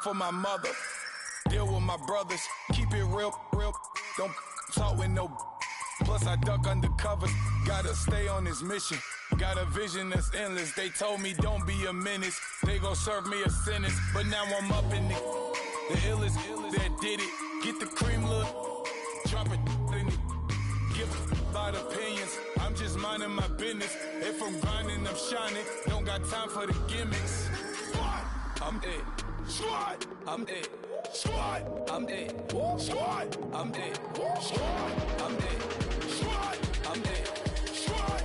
for my mother. Deal with my brothers. Keep it real. Don't talk with no. Plus I duck undercover. Gotta stay on this mission. Got a vision that's endless. They told me don't be a menace. They gon' serve me a sentence. But now I'm up in the illest that did it. Get the cream look. Drop it in it. Give a lot of opinions. I'm just minding my business. If I'm grinding, I'm shining. Don't got time for the gimmicks. I'm it. Squad. I'm it. Squad. I'm it. Squad. I'm it. Squad. I'm it. Squad. I'm it. Squad.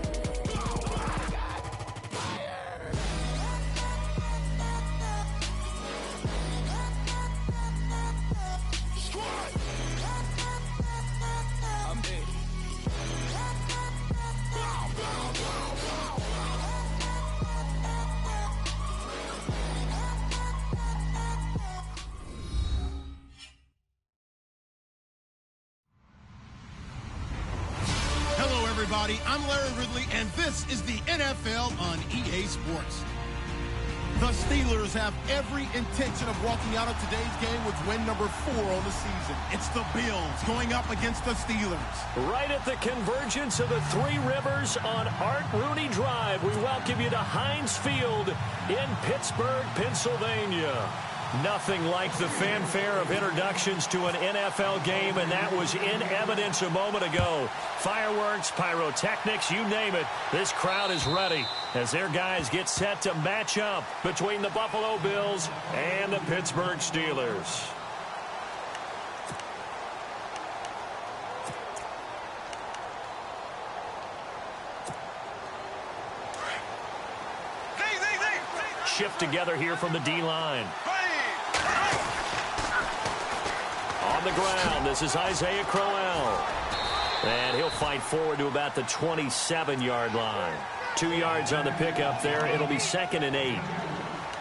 I'm Larry Ridley, and this is the NFL on EA Sports. The Steelers have every intention of walking out of today's game with win number 4 on the season. It's the Bills going up against the Steelers. Right at the convergence of the Three Rivers on Art Rooney Drive, we welcome you to Heinz Field in Pittsburgh, Pennsylvania. Nothing like the fanfare of introductions to an NFL game, and that was in evidence a moment ago. Fireworks, pyrotechnics, you name it. This crowd is ready as their guys get set to match up between the Buffalo Bills and the Pittsburgh Steelers. Shift together here from the D-line. On the ground, this is Isaiah Crowell. And he'll fight forward to about the 27-yard line. 2 yards on the pickup there. It'll be 2nd and 8.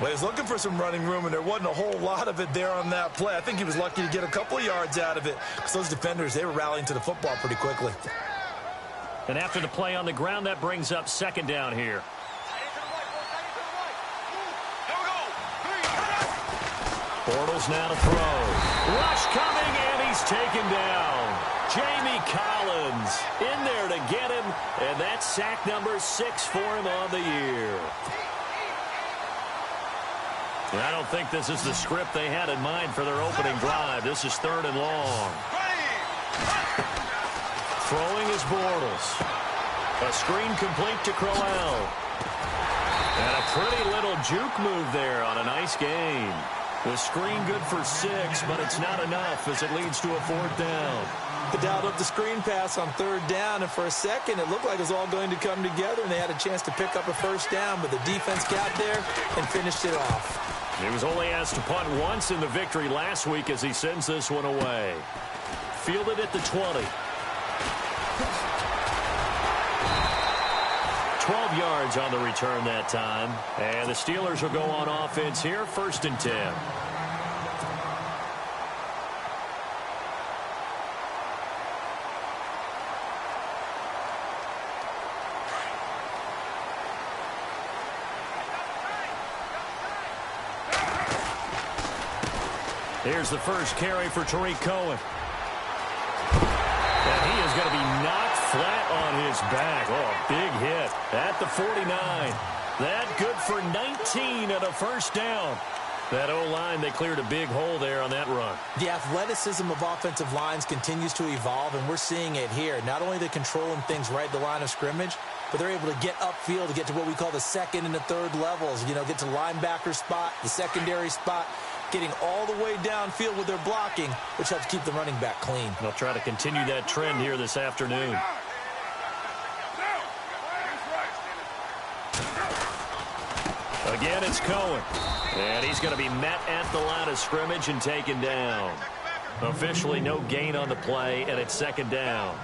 Well, he's looking for some running room, and there wasn't a whole lot of it there on that play. I think he was lucky to get a couple of yards out of it because those defenders, they were rallying to the football pretty quickly. And after the play on the ground, that brings up 2nd down here. Bortles now to throw. Rush coming, and he's taken down. Jamie Collins in there to get him, and that's sack number 6 for him on the year. And I don't think this is the script they had in mind for their opening drive. This is 3rd and long. Throwing is Bortles. A screen complete to Crowell. And a pretty little juke move there on a nice game. The screen good for 6, but it's not enough as it leads to a 4th down. They dialed up the screen pass on 3rd down, and for a second it looked like it was all going to come together, and they had a chance to pick up a 1st down, but the defense got there and finished it off. He was only asked to punt once in the victory last week as he sends this one away. Fielded at the 20. 12 yards on the return that time. And the Steelers will go on offense here, 1st and 10. Here's the first carry for Tariq Cohen. And he is going to be knocked flat on his back. Oh, big hit at the 49. That good for 19 and a 1st down. That O-line, they cleared a big hole there on that run. The athleticism of offensive lines continues to evolve, and we're seeing it here. Not only are they controlling things right at the line of scrimmage, but they're able to get upfield to get to what we call the 2nd and the 3rd levels. You know, get to linebacker spot, the secondary spot, getting all the way downfield with their blocking, which helps keep the running back clean. They'll try to continue that trend here this afternoon. Again, it's Cohen. And he's going to be met at the line of scrimmage and taken down. Officially no gain on the play, and it's 2nd down.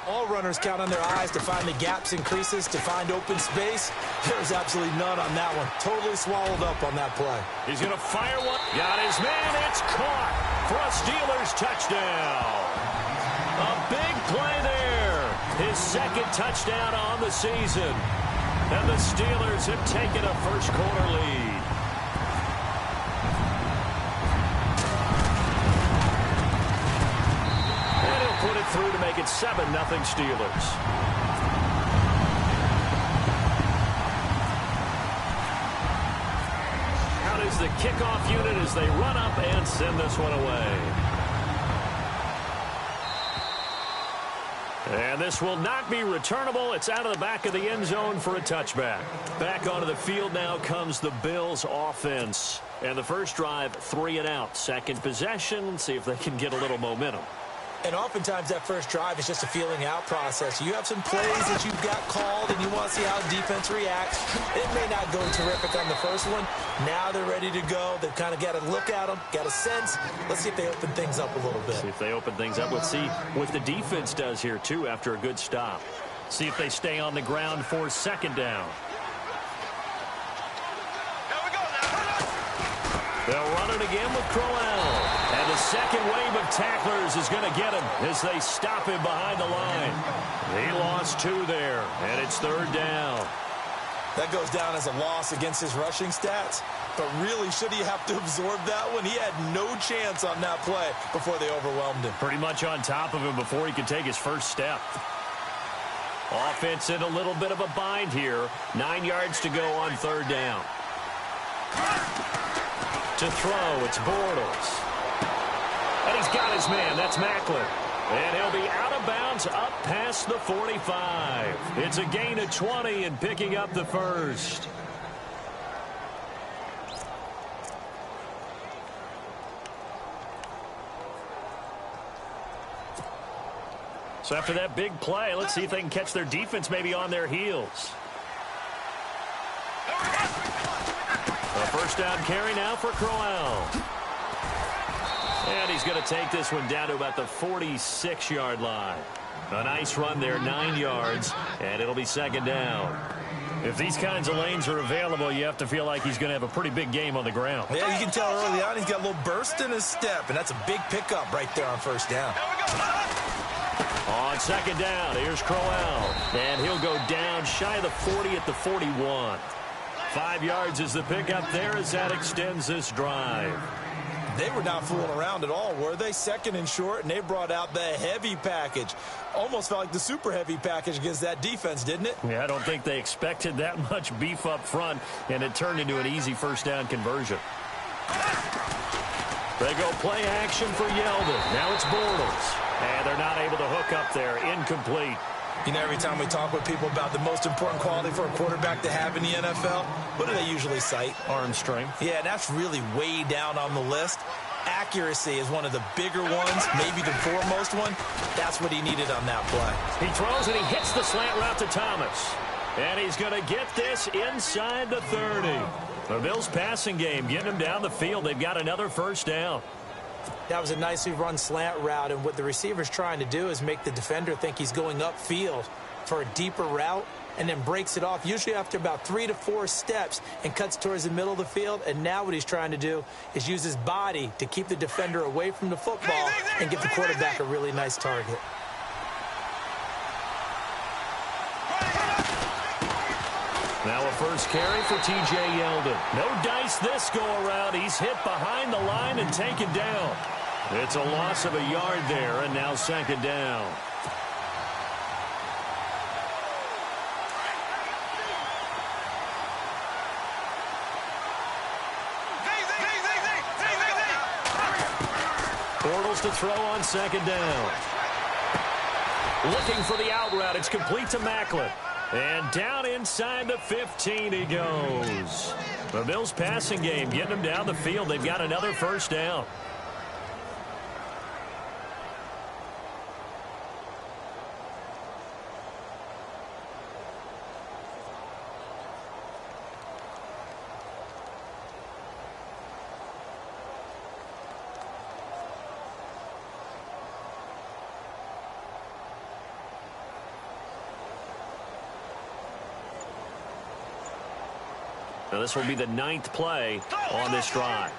All runners count on their eyes to find the gaps and creases, to find open space. There's absolutely none on that one. Totally swallowed up on that play. He's going to fire one. Got his man. It's caught for a Steelers touchdown. A big play there. His 2nd touchdown on the season. And the Steelers have taken a first quarter lead. 7-0 Steelers. Out is the kickoff unit as they run up and send this one away. And this will not be returnable. It's out of the back of the end zone for a touchback. Back onto the field now comes the Bills offense. And the first drive, 3 and out. Second possession, see if they can get a little momentum. And oftentimes that first drive is just a feeling out process. You have some plays that you've got called and you want to see how the defense reacts. It may not go terrific on the first one. Now they're ready to go. They've kind of got to look at them, got a sense. Let's see if they open things up a little bit. See if they open things up. Let's see what the defense does here, too, after a good stop. See if they stay on the ground for second down. They'll run it again with Crowell. And the second wave of tacklers is going to get him as they stop him behind the line. He lost 2 there, and it's third down. That goes down as a loss against his rushing stats. But really, should he have to absorb that one? He had no chance on that play before they overwhelmed him. Pretty much on top of him before he could take his first step. Offense in a little bit of a bind here. 9 yards to go on third down. To throw, it's Bortles. And he's got his man. That's Macklin. And he'll be out of bounds up past the 45. It's a gain of 20 and picking up the first. So after that big play, let's see if they can catch their defense maybe on their heels. A first down carry now for Crowell. And he's going to take this one down to about the 46-yard line. A nice run there, 9 yards, and it'll be second down. If these kinds of lanes are available, you have to feel like he's going to have a pretty big game on the ground. Yeah, you can tell early on he's got a little burst in his step, and that's a big pickup right there on first down. On second down, here's Crowell, and he'll go down shy of the 40 at the 41. 5 yards is the pickup there as that extends this drive. They were not fooling around at all, were they? Second and short, and they brought out the heavy package. Almost felt like the super heavy package against that defense, didn't it? Yeah, I don't think they expected that much beef up front, and it turned into an easy first down conversion. They go play action for Yeldon. Now it's Bortles. And they're not able to hook up there. Incomplete. You know, every time we talk with people about the most important quality for a quarterback to have in the NFL, what do they usually cite? Arm strength. Yeah, that's really way down on the list. Accuracy is one of the bigger ones, maybe the foremost one. That's what he needed on that play. He throws and he hits the slant route to Thomas. And he's going to get this inside the 30. The Bills passing game getting him down the field. They've got another first down. That was a nicely run slant route, and what the receiver's trying to do is make the defender think he's going upfield for a deeper route and then breaks it off, usually after about 3 to 4 steps, and cuts towards the middle of the field. And now what he's trying to do is use his body to keep the defender away from the football and give the quarterback a really nice target. Now a first carry for T.J. Yeldon. No dice this go-around. He's hit behind the line and taken down. It's a loss of a yard there, and now second down. Bortles to throw on second down. Looking for the out route. It's complete to Macklin. And down inside the 15 he goes. The Bills passing game getting him down the field. They've got another first down. Now this will be the 9th play on this drive.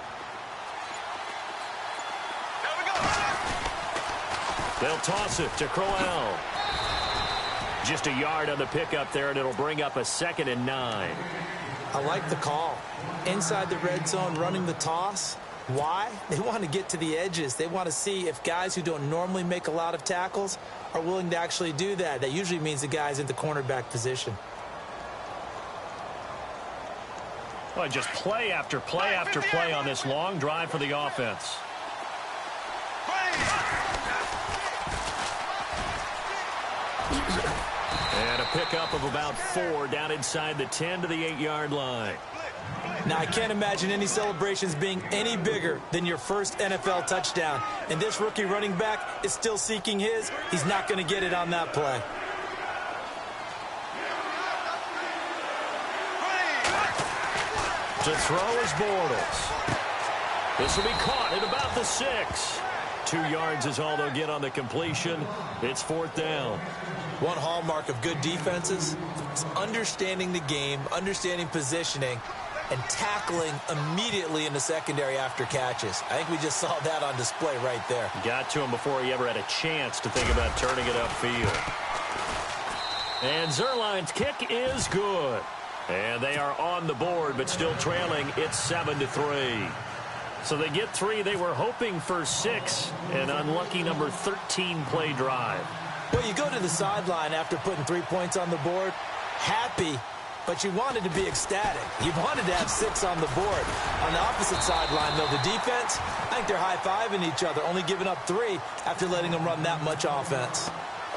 They'll toss it to Crowell. Just a yard on the pickup there, and it'll bring up a 2nd and 9. I like the call. Inside the red zone, running the toss. Why? They want to get to the edges. They want to see if guys who don't normally make a lot of tackles are willing to actually do that. That usually means the guy's in the cornerback position. Well, just play after play after play on this long drive for the offense. And a pickup of about 4 down inside the 10 to the 8-yard line. Now, I can't imagine any celebrations being any bigger than your first NFL touchdown. And this rookie running back is still seeking his. He's not going to get it on that play. To throw is Bortles. This will be caught at about the 6. 2 yards is all they'll get on the completion. It's 4th down. One hallmark of good defenses is understanding the game, understanding positioning, and tackling immediately in the secondary after catches. I think we just saw that on display right there. Got to him before he ever had a chance to think about turning it upfield. And Zerline's kick is good. And they are on the board, but still trailing. It's 7-3. So they get 3. They were hoping for 6. An unlucky number 13 play drive. Well, you go to the sideline after putting 3 points on the board, happy, but you wanted to be ecstatic. You wanted to have 6 on the board. On the opposite sideline, though, the defense, I think they're high-fiving each other, only giving up 3 after letting them run that much offense.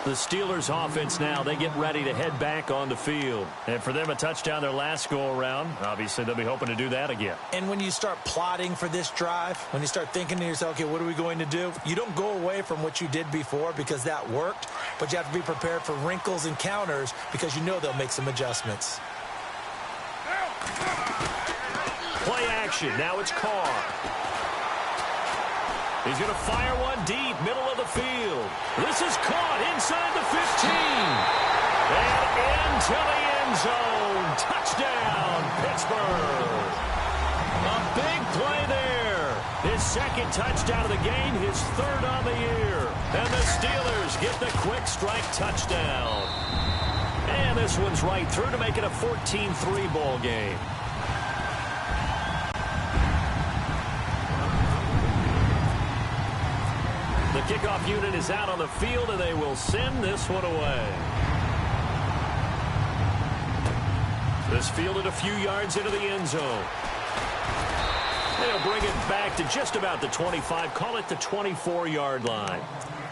The Steelers offense now, they get ready to head back on the field. And for them, a touchdown their last go-around. Obviously, they'll be hoping to do that again. And when you start plotting for this drive, when you start thinking to yourself, okay, what are we going to do? You don't go away from what you did before because that worked, but you have to be prepared for wrinkles and counters because you know they'll make some adjustments. Play action. Now it's Carr. He's going to fire one deep, middle of the field. This is caught inside the 15. And into the end zone. Touchdown, Pittsburgh. A big play there. His second touchdown of the game, his 3rd on the year. And the Steelers get the quick strike touchdown. And this one's right through to make it a 14-3 ball game. The kickoff unit is out on the field, and they will send this one away. This fielded a few yards into the end zone. They'll bring it back to just about the 25, call it the 24-yard line.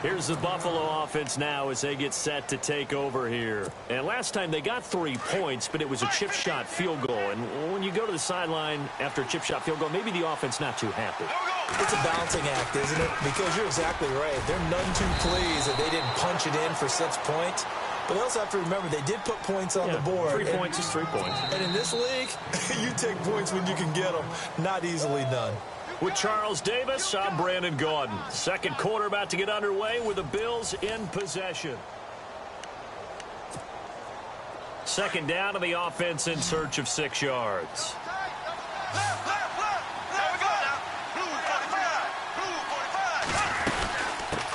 Here's the Buffalo offense now as they get set to take over here. And last time they got 3 points, but it was a chip shot field goal. And when you go to the sideline after a chip shot field goal, maybe the offense not too happy. It's a balancing act, isn't it? Because you're exactly right. They're none too pleased that they didn't punch it in for 6 points. But they also have to remember they did put points on the board. 3 points is 3 points. And in this league, you take points when you can get them. Not easily done. With Charles Davis, I'm Brandon Gaudin. Second quarter about to get underway with the Bills in possession. Second down, and the offense in search of 6 yards.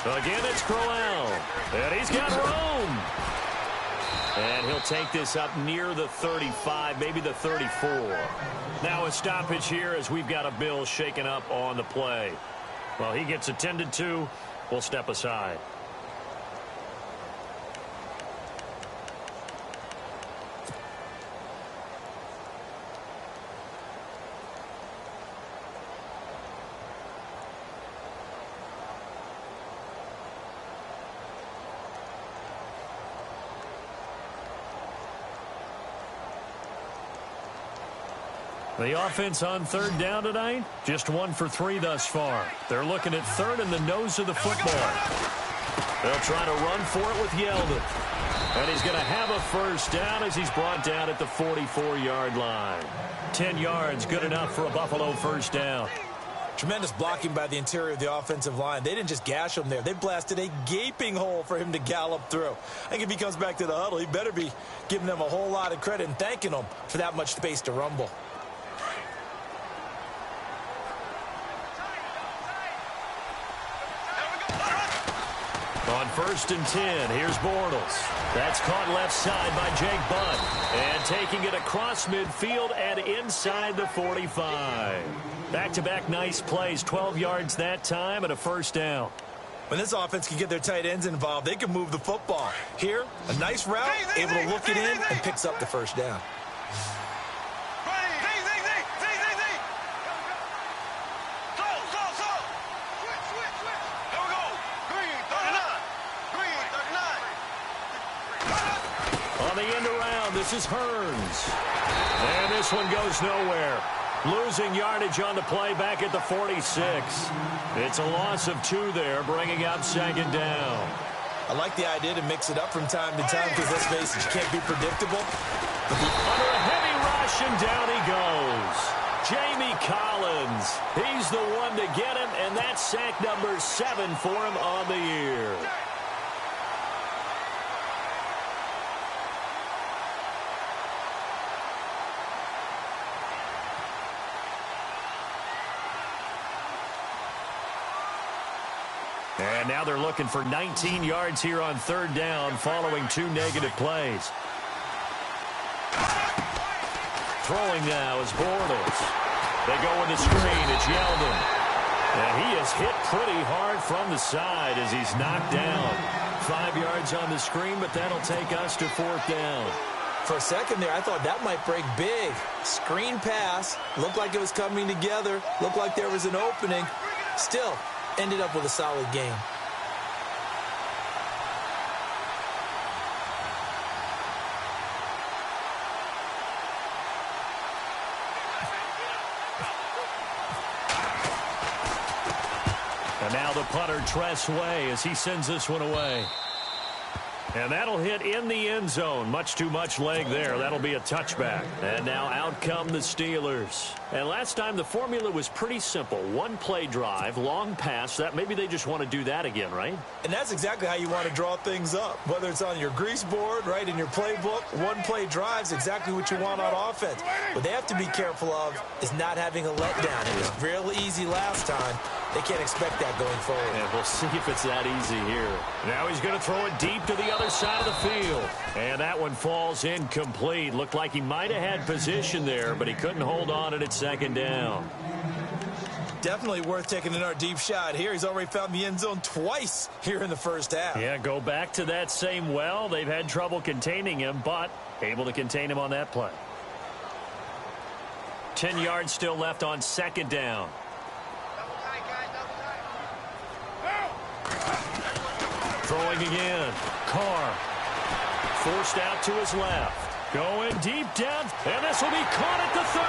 Again, it's Crowell. And he's got room. And he'll take this up near the 35, maybe the 34. Now a stoppage here as we've got a Bill shaken up on the play. Well, he gets attended to. We'll step aside. The offense on 3rd down tonight, just 1 for 3 thus far. They're looking at 3rd in the nose of the football. They'll try to run for it with Yeldon. And he's going to have a 1st down as he's brought down at the 44-yard line. 10 yards, good enough for a Buffalo 1st down. Tremendous blocking by the interior of the offensive line. They didn't just gash him there. They blasted a gaping hole for him to gallop through. I think if he comes back to the huddle, he better be giving them a whole lot of credit and thanking them for that much space to rumble. On 1st and 10, here's Bortles. That's caught left side by Jake Butt. And taking it across midfield and inside the 45. Back-to-back nice plays, 12 yards that time and a first down. When this offense can get their tight ends involved, they can move the football. Here, a nice route, able to look it in, and picks up the first down. On the end around, this is Hearns. And this one goes nowhere. Losing yardage on the play back at the 46. It's a loss of 2 there, bringing up 2nd down. I like the idea to mix it up from time to time because, let's face it, you can't be predictable. But under a heavy rush, and down he goes. Jamie Collins. He's the one to get him, and that's sack number 7 for him on the year. And now they're looking for 19 yards here on 3rd down following 2 negative plays. Throwing now is Bortles. They go with the screen. It's Yeldon. And he is hit pretty hard from the side as he's knocked down. 5 yards on the screen, but that'll take us to 4th down. For a second there, I thought that might break big. Screen pass. Looked like it was coming together. Looked like there was an opening. Still, ended up with a solid game. And now the punter, Tress Way, as he sends this one away. And that'll hit in the end zone. Much too much leg there. That'll be a touchback. And now out come the Steelers. And last time the formula was pretty simple. 1 play drive, long pass. That maybe they just want to do that again, right? And that's exactly how you want to draw things up. Whether it's on your grease board, right, in your playbook, 1 play drive is exactly what you want on offense. What they have to be careful of is not having a letdown. It was real easy last time. They can't expect that going forward. And we'll see if it's that easy here. Now he's going to throw it deep to the other side of the field. And that one falls incomplete. Looked like he might have had position there, but he couldn't hold on it at 2nd down. Definitely worth taking in our deep shot here. He's already found the end zone twice here in the first half. Yeah, go back to that same well. They've had trouble containing him, but able to contain him on that play. 10 yards still left on 2nd down. Throwing again. Carr. Forced out to his left. Going deep down. And this will be caught at the 30.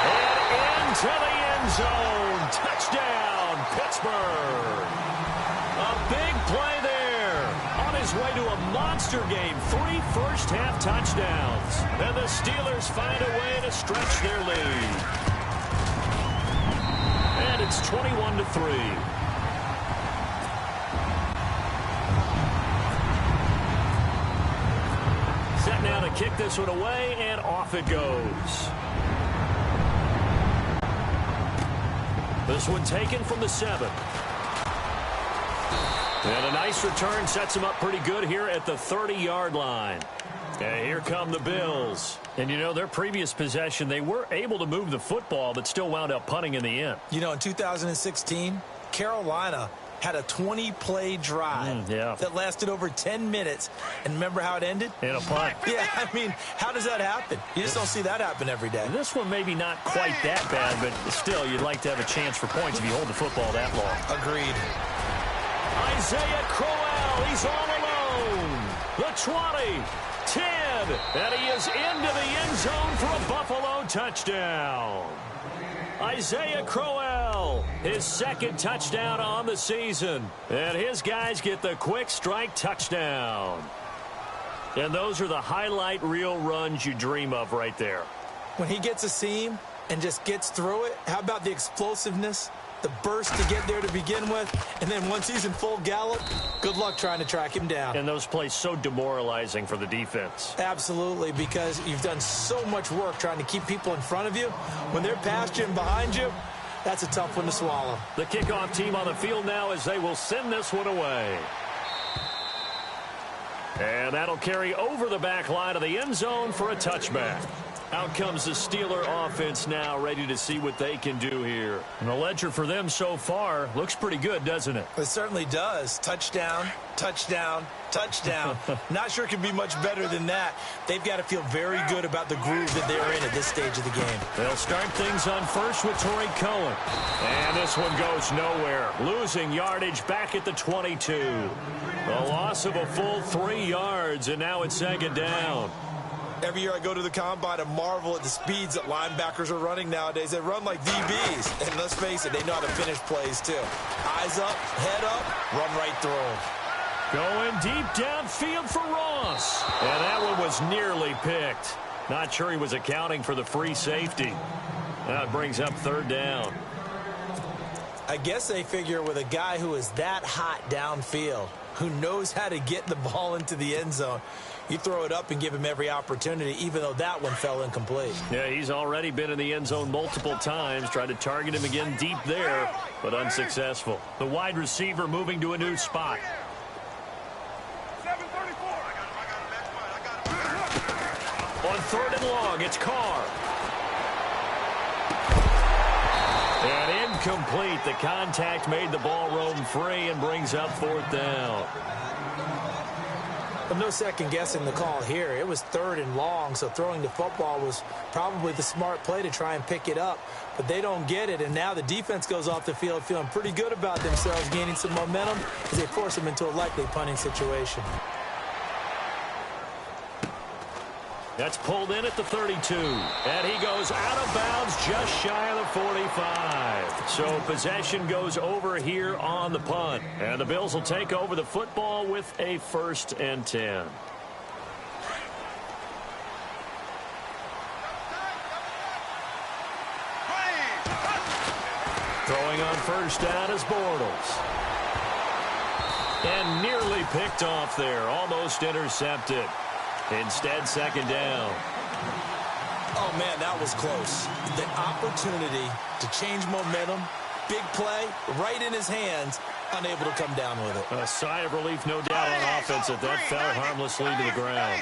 And into the end zone. Touchdown, Pittsburgh. A big play there. On his way to a monster game. 3 first-half touchdowns. And the Steelers find a way to stretch their lead. And it's 21-3. Set now to kick this one away, and off it goes. This one taken from the 7. And a nice return sets him up pretty good here at the 30-yard line. And here come the Bills. And, you know, their previous possession, they were able to move the football, but still wound up punting in the end. You know, in 2016, Carolina had a 20-play drive that lasted over 10 minutes. And remember how it ended? In a punt. Yeah, I mean, how does that happen? You just don't see that happen every day. This one maybe not quite that bad, but still, you'd like to have a chance for points if you hold the football that long. Agreed. Isaiah Crowell, he's all alone. The 20, 10, and he is into the end zone for a Buffalo touchdown. Isaiah Crowell, his 2nd touchdown on the season. And his guys get the quick strike touchdown. And those are the highlight reel runs you dream of right there. When he gets a seam and just gets through it, how about the explosiveness, the burst to get there to begin with, and then once he's in full gallop, good luck trying to track him down. And those plays so demoralizing for the defense. Absolutely, because you've done so much work trying to keep people in front of you. When they're past you and behind you, That's a tough one to swallow. The kickoff team on the field now as they will send this one away. And that'll carry over the back line of the end zone for a touchback. Out comes the Steeler offense now, ready to see what they can do here. And the ledger for them so far looks pretty good, doesn't it? It certainly does. Touchdown, touchdown, touchdown. Not sure it can be much better than that. They've got to feel very good about the groove that they're in at this stage of the game. They'll start things on first with Torrey Cohen. And this one goes nowhere. Losing yardage back at the 22. A loss of a full 3 yards, and now it's second down. Every year I go to the combine and marvel at the speeds that linebackers are running nowadays. They run like DBs. And let's face it, they know how to finish plays too. Eyes up, head up, run right through them. Going deep downfield for Ross. And that one was nearly picked. Not sure he was accounting for the free safety. Now it brings up third down. I guess they figure with a guy who is that hot downfield, who knows how to get the ball into the end zone, you throw it up and give him every opportunity, even though that one fell incomplete. Yeah, he's already been in the end zone multiple times. Tried to target him again deep there, but unsuccessful. The wide receiver moving to a new spot. On third and long, it's Carr. And incomplete. The contact made the ball roam free and brings up fourth down. But no second guessing the call here. It was third and long, so throwing the football was probably the smart play to try and pick it up. But they don't get it, and now the defense goes off the field feeling pretty good about themselves, gaining some momentum as they force them into a likely punting situation. That's pulled in at the 32. And he goes out of bounds just shy of the 45. So possession goes over here on the punt. And the Bills will take over the football with a 1st and 10. Throwing on first down is Bortles. And nearly picked off there. Almost intercepted. Instead, second down. Oh, man, that was close. The opportunity to change momentum, big play, right in his hands, unable to come down with it. A sigh of relief, no doubt, on offense that fell harmlessly to the ground.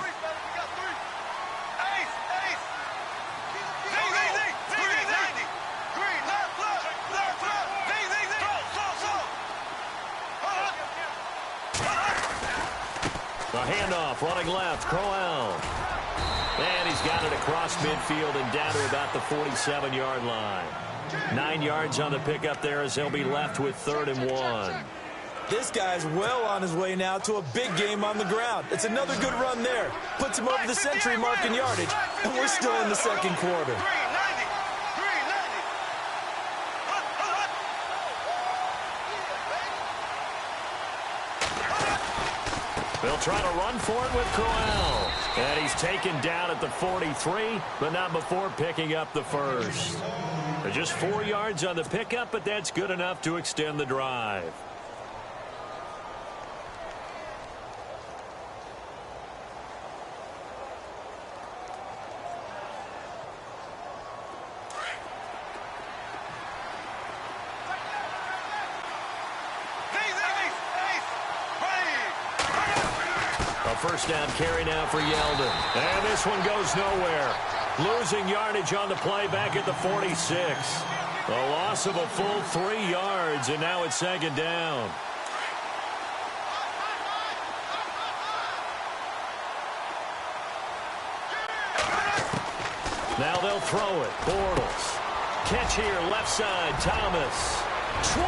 A handoff, running left, Crowell. And he's got it across midfield and down to about the 47-yard line. 9 yards on the pickup there as he'll be left with 3rd and 1. This guy's well on his way now to a big game on the ground. It's another good run there. Puts him over the century mark in yardage, and we're still in the second quarter. They'll try to run for it with Crowell. And he's taken down at the 43, but not before picking up the first. Just 4 yards on the pickup, but that's good enough to extend the drive. First down carry now for Yeldon. And this one goes nowhere. Losing yardage on the play back at the 46. A loss of a full 3 yards, and now it's second down. Now they'll throw it. Bortles. Catch here, left side, Thomas. 20.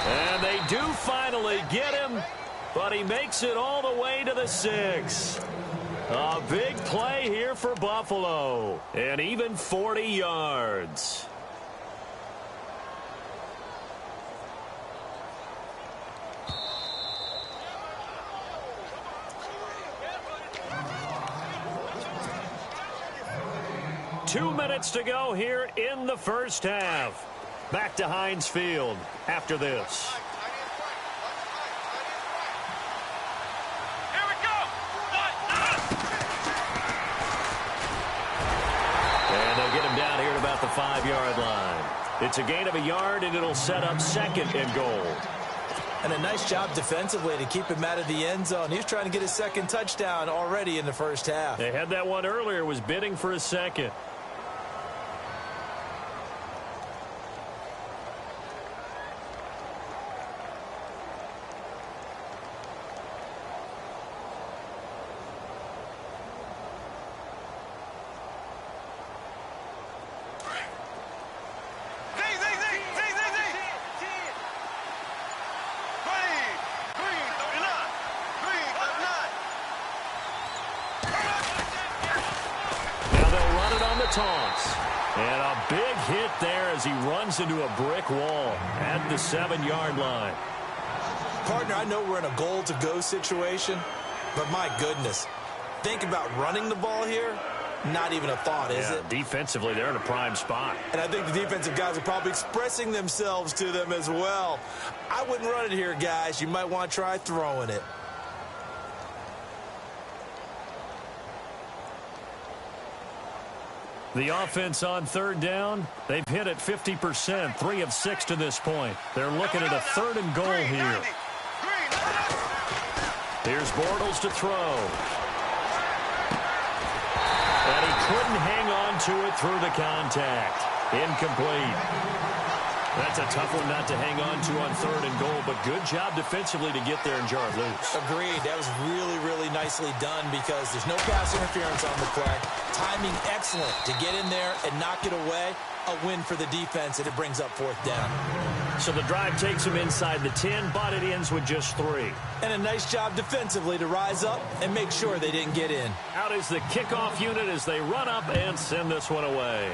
And they do finally get him. But he makes it all the way to the 6. A big play here for Buffalo. And even 40 yards. Two minutes to go here in the first half. Back to Heinz Field after this. Get him down here at about the 5-yard line. It's a gain of a yard, and it'll set up 2nd and goal. And a nice job defensively to keep him out of the end zone. He was trying to get his 2nd touchdown already in the first half. They had that one earlier, was bidding for a 2nd. Toss. And a big hit there as he runs into a brick wall at the 7-yard line. Partner, I know we're in a goal-to-go situation, but my goodness, think about running the ball here. Not even a thought, is it? Defensively, they're in a prime spot. And I think the defensive guys are probably expressing themselves to them as well. I wouldn't run it here, guys. You might want to try throwing it. The offense on 3rd down, they've hit it 50%, 3 of 6 to this point. They're looking at a 3rd and goal here. Here's Bortles to throw. And he couldn't hang on to it through the contact. Incomplete. That's a tough one not to hang on to on 3rd and goal, but good job defensively to get there and jar it loose. Agreed. That was really, really nicely done because there's no pass interference on the play. Timing excellent to get in there and knock it away. A win for the defense, and it brings up 4th down. So the drive takes him inside the 10, but it ends with just 3. And a nice job defensively to rise up and make sure they didn't get in. Out is the kickoff unit as they run up and send this one away.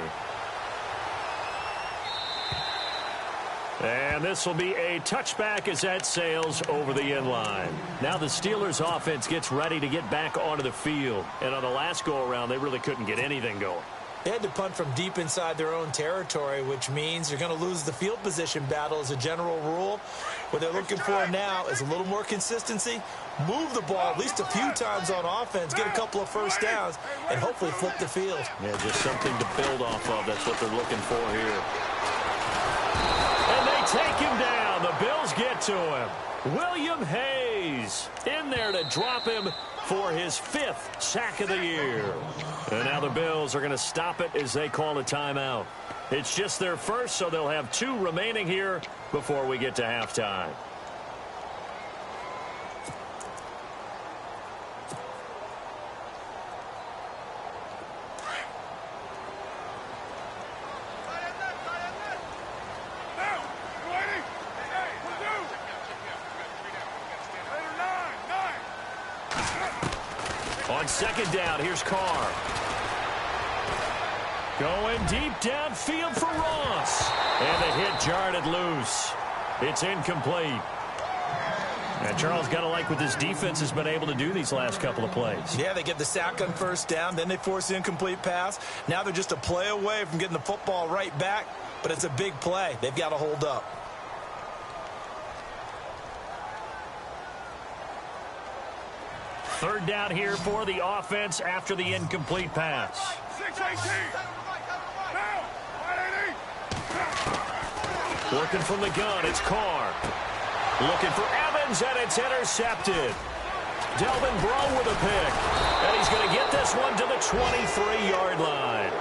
And this will be a touchback as that sails over the end line. Now the Steelers offense gets ready to get back onto the field. And on the last go-around, they really couldn't get anything going. They had to punt from deep inside their own territory, which means you're going to lose the field position battle as a general rule. What they're looking for now is a little more consistency, move the ball at least a few times on offense, get a couple of first downs, and hopefully flip the field. Yeah, just something to build off of. That's what they're looking for here. And they take him down. The Bills get to him. William Hayes in there to drop him for his 5th sack of the year. And now the Bills are going to stop it as they call a timeout. It's just their first, so they'll have 2 remaining here before we get to halftime. On 2nd down, here's Carr. Going deep downfield for Ross. And the hit jarred it loose. It's incomplete. And Charles, got to like what this defense has been able to do these last couple of plays. Yeah, they get the sack on 1st down, then they force the incomplete pass. Now they're just a play away from getting the football right back, but it's a big play. They've got to hold up. Third down here for the offense after the incomplete pass. 6-18. Working from the gun, it's Carr. Looking for Evans, and it's intercepted. Delvin Breaux with a pick. And he's going to get this one to the 23-yard line.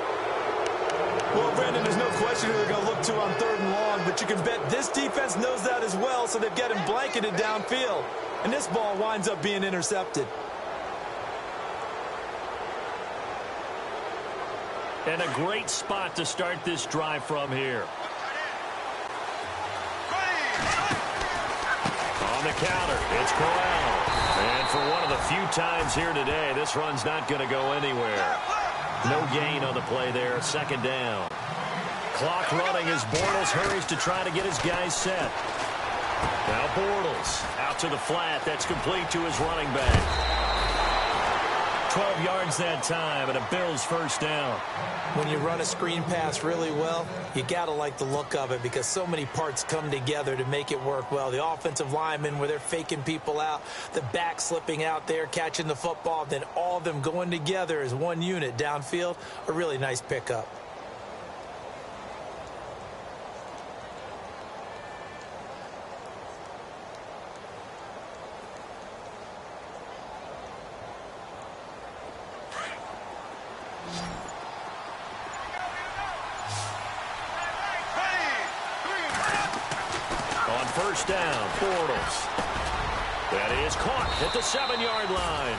Well, Brandon, there's no question who they're going to look to on 3rd and long, but you can bet this defense knows that as well, so they've got him blanketed downfield. And this ball winds up being intercepted. And a great spot to start this drive from here. On the counter, it's Corral. And for one of the few times here today, this run's not going to go anywhere. No gain on the play there, 2nd down. Clock running as Bortles hurries to try to get his guys set. Now Bortles out to the flat. That's complete to his running back. 12 yards that time, and a Bills 1st down. When you run a screen pass really well, you got to like the look of it because so many parts come together to make it work well. The offensive linemen, where they're faking people out, the back slipping out there, catching the football, then all of them going together as one unit downfield, a really nice pickup. first down. Bortles. And he is caught at the 7-yard line.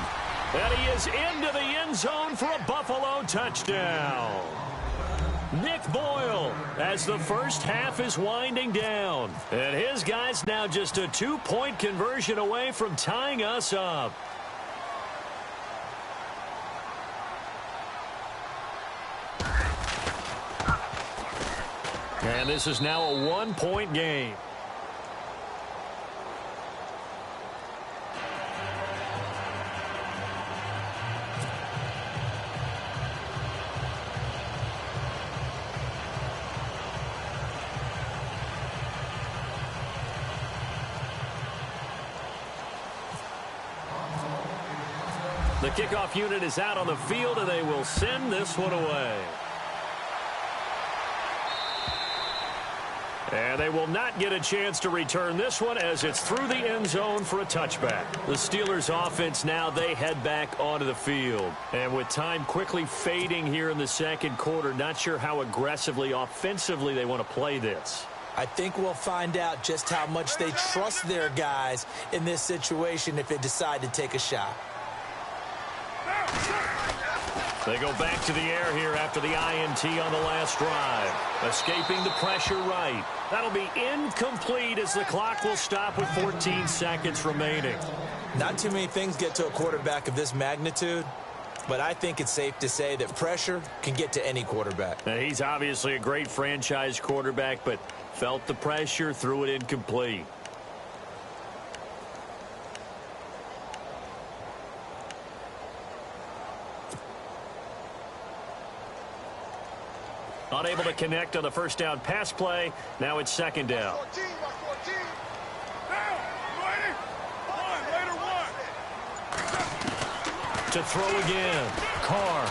And he is into the end zone for a Buffalo touchdown. Nick Boyle as the first half is winding down. And his guys now just a 2-point conversion away from tying us up. And this is now a 1-point game. The kickoff unit is out on the field, and they will send this one away. And they will not get a chance to return this one as it's through the end zone for a touchback. The Steelers offense now, they head back onto the field. And with time quickly fading here in the second quarter, not sure how aggressively, offensively they want to play this. I think we'll find out just how much they trust their guys in this situation if they decide to take a shot. They go back to the air here after the INT on the last drive. Escaping the pressure right. That'll be incomplete as the clock will stop with 14 seconds remaining. Not too many things get to a quarterback of this magnitude, but I think it's safe to say that pressure can get to any quarterback. Now, he's obviously a great franchise quarterback, but felt the pressure, threw it incomplete. Unable to connect on the first down pass play. Now it's second down. To throw again. Carr.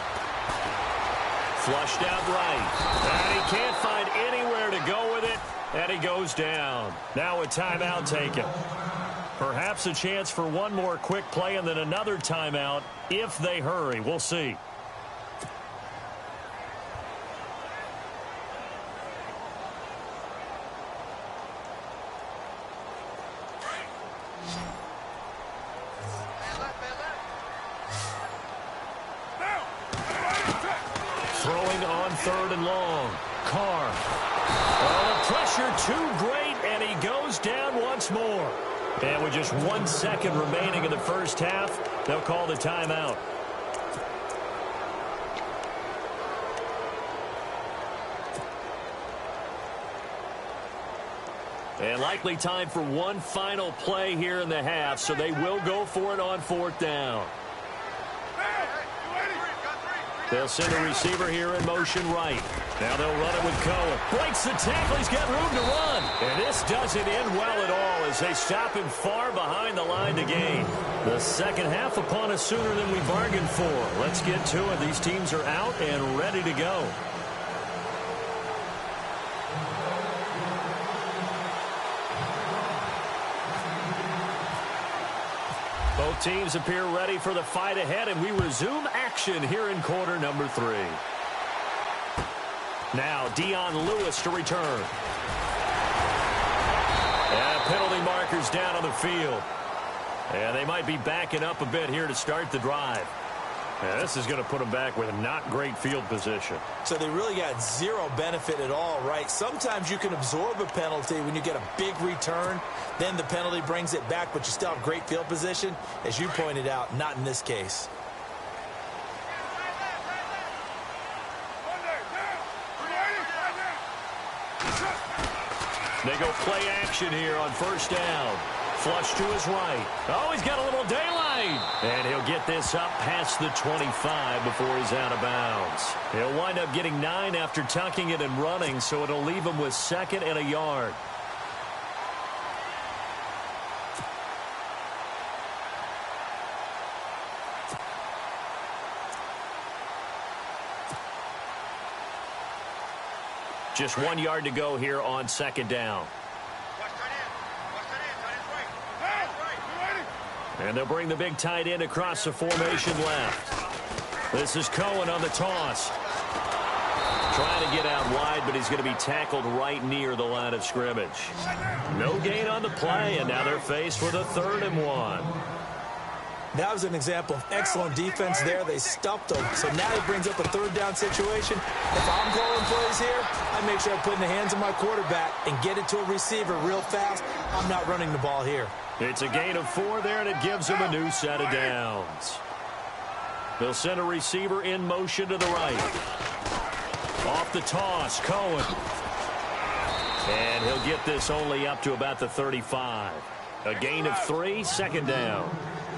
Flushed out right. And he can't find anywhere to go with it. And he goes down. Now a timeout taken. Perhaps a chance for one more quick play and then another timeout if they hurry. We'll see. Throwing on third and long. Carr. Oh, the pressure too great, and he goes down once more. And with just 1 second remaining in the first half, they'll call the timeout. And likely time for one final play here in the half, so they will go for it on fourth down. They'll send a receiver here in motion right. Now they'll run it with Cohen. Breaks the tackle. He's got room to run. And this doesn't end well at all as they stop him far behind the line to gain. The second half upon us sooner than we bargained for. Let's get to it. These teams are out and ready to go. Both teams appear ready for the fight ahead, and we resume action here in quarter number 3. Now, Dion Lewis to return. And penalty markers down on the field. And they might be backing up a bit here to start the drive. And this is going to put them back with not great field position. So they really got zero benefit at all, right? Sometimes you can absorb a penalty when you get a big return. Then the penalty brings it back, but you still have great field position. As you pointed out, not in this case. They go play action here on first down. Flush to his right. Oh, he's got a little daylight. And he'll get this up past the 25 before he's out of bounds. He'll wind up getting 9 after tucking it and running, so it'll leave him with 2nd and a yard. Just 1 yard to go here on second down. And they'll bring the big tight end across the formation left. This is Cohen on the toss. Trying to get out wide, but he's going to be tackled right near the line of scrimmage. No gain on the play, and now they're faced with a 3rd and 1. That was an example of excellent defense there. They stuffed them. So now he brings up a 3rd down situation. If I'm calling plays here, I make sure I put in the hands of my quarterback and get it to a receiver real fast. I'm not running the ball here. It's a gain of 4 there, and it gives him a new set of downs. They'll send a receiver in motion to the right. Off the toss, Cohen. And he'll get this only up to about the 35. A gain of 3, 2nd down.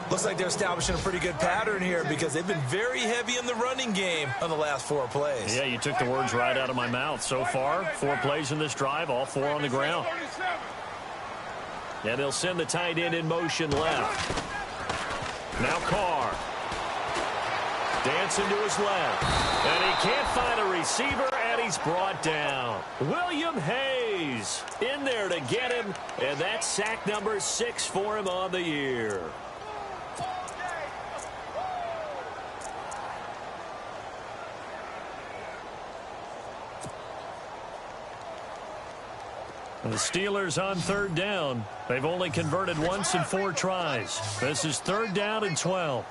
Looks like they're establishing a pretty good pattern here because they've been very heavy in the running game on the last 4 plays. Yeah, you took the words right out of my mouth. So far, 4 plays in this drive, all 4 on the ground. And they'll send the tight end in motion left. Now Carr. Dancing to his left. And he can't find a receiver, and he's brought down. William Hayes in there to get him, and that's sack number 6 for him on the year. The Steelers on 3rd down. They've only converted once in 4 tries. This is 3rd down and 12.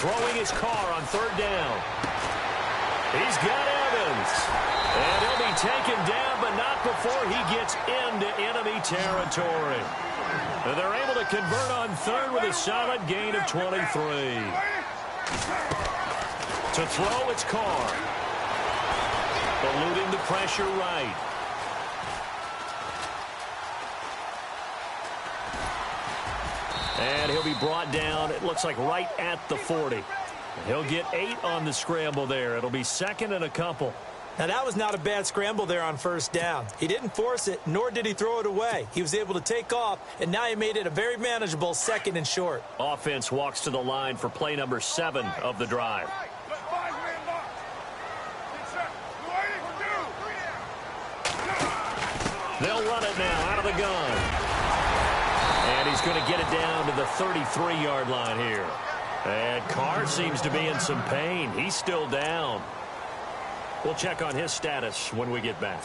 Throwing his car on 3rd down. He's got Evans. And he'll be taken down, but not before he gets into enemy territory. And they're able to convert on 3rd with a solid gain of 23. To throw, it's Carr. Eluding the pressure right. And he'll be brought down, it looks like right at the 40. He'll get 8 on the scramble there. It'll be 2nd and a couple. Now, that was not a bad scramble there on 1st down. He didn't force it, nor did he throw it away. He was able to take off, and now he made it a very manageable 2nd and short. Offense walks to the line for play number 7 of the drive. They'll run it now out of the gun. And he's going to get it down to the 33-yard line here. And Carr seems to be in some pain. He's still down. We'll check on his status when we get back.